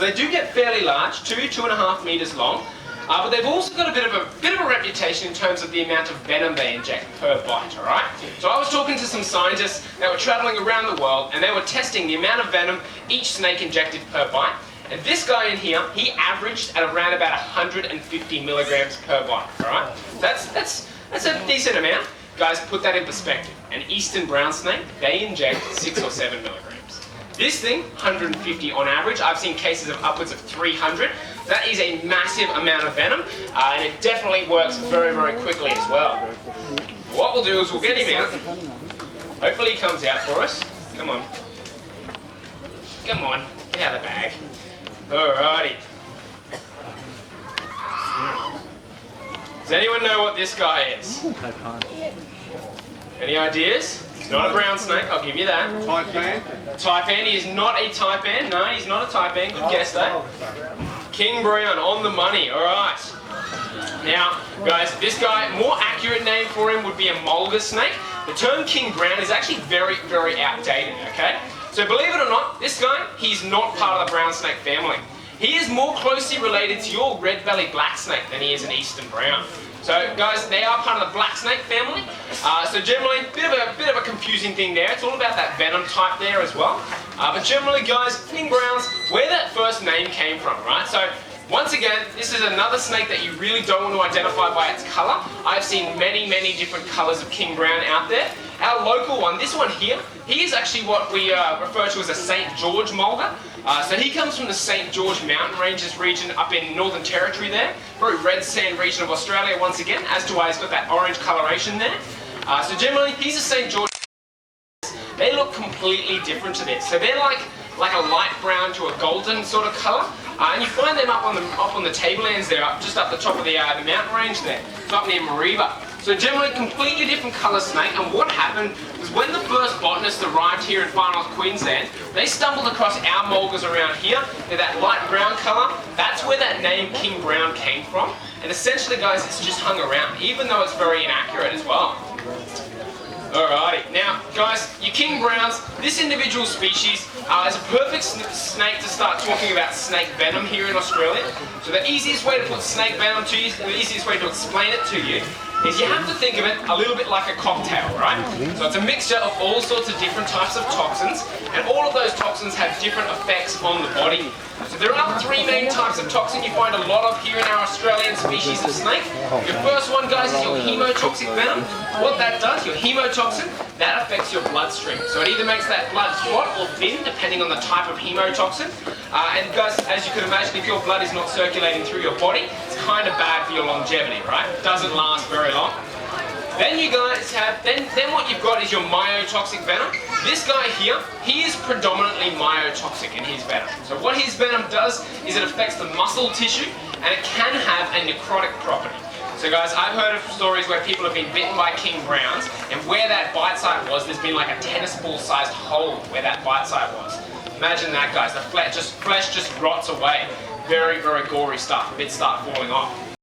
They do get fairly large, 2.5 meters long, but they've also got a bit of a reputation in terms of the amount of venom they inject per bite, alright? So I was talking to some scientists that were traveling around the world and they were testing the amount of venom each snake injected per bite. And this guy in here, he averaged at around about 150 milligrams per bite, alright? That's a decent amount. Guys, put that in perspective. An eastern brown snake, they inject 6 or 7 milligrams. This thing, 150 on average. I've seen cases of upwards of 300. That is a massive amount of venom, and it definitely works very, very quickly as well. What we'll do is we'll get him out. Hopefully he comes out for us. Come on. Come on, get out of the bag. Alrighty. Does anyone know what this guy is? I can't. Any ideas? It's not a brown snake, I'll give you that. Taipan? Taipan, he is not a Taipan. No, he's not a Taipan. Good guess though. King Brown, on the money. Alright. Now, guys, this guy, more accurate name for him would be a mulga snake. The term King Brown is actually very, very outdated, okay? So believe it or not, this guy, he's not part of the brown snake family. He is more closely related to your red-bellied black snake than he is an eastern brown. So guys, they are part of the black snake family. So generally, bit of a confusing thing there. It's all about that venom type there as well. But generally, guys, King Browns, where that first name came from, right? So once again, this is another snake that you really don't want to identify by its color. I've seen many, many different colors of King Brown out there. Our local one, this one here, he is actually what we refer to as a St. George mulga. So he comes from the St. George Mountain Ranges region up in Northern Territory there. Very red sand region of Australia once again, as to why he's got that orange coloration there. So generally, he's a St. George. They look completely different to this. So they're like a light brown to a golden sort of color. And you find them up on the tablelands there, just up the top of the mountain range there. It's up near Mareeba. So generally completely different colour snake, and what happened was when the first botanists arrived here in Far North Queensland, they stumbled across our mulgas around here. They're that light brown colour. That's where that name King Brown came from. And essentially, guys, it's just hung around, even though it's very inaccurate as well. Alrighty, now guys, your King Browns, this individual species is a perfect snake to start talking about snake venom here in Australia. So the easiest way to put snake venom to you, the easiest way to explain it to you, is you have to think of it a little bit like a cocktail, right? So it's a mixture of all sorts of different types of toxins, and all of those toxins have different effects on the body. So there are 3 main types of toxin you find a lot of here in our Australian species of snake. Your first one, guys, is your hemotoxic venom. What that does, your hemotoxin, that affects your bloodstream. So it either makes that blood clot or thin, depending on the type of hemotoxin. And guys, as you can imagine, if your blood is not circulating through your body, it's kind of bad for your longevity, right? It doesn't last very long. Then you guys have, then what you've got is your myotoxic venom. This guy here, he is predominantly myotoxic in his venom. So what his venom does is it affects the muscle tissue, and it can have a necrotic property. So guys, I've heard of stories where people have been bitten by King Browns, and where that bite site was, there's been like a tennis ball sized hole where that bite site was. Imagine that, guys, the flesh just rots away. Very, very gory stuff, bits start falling off.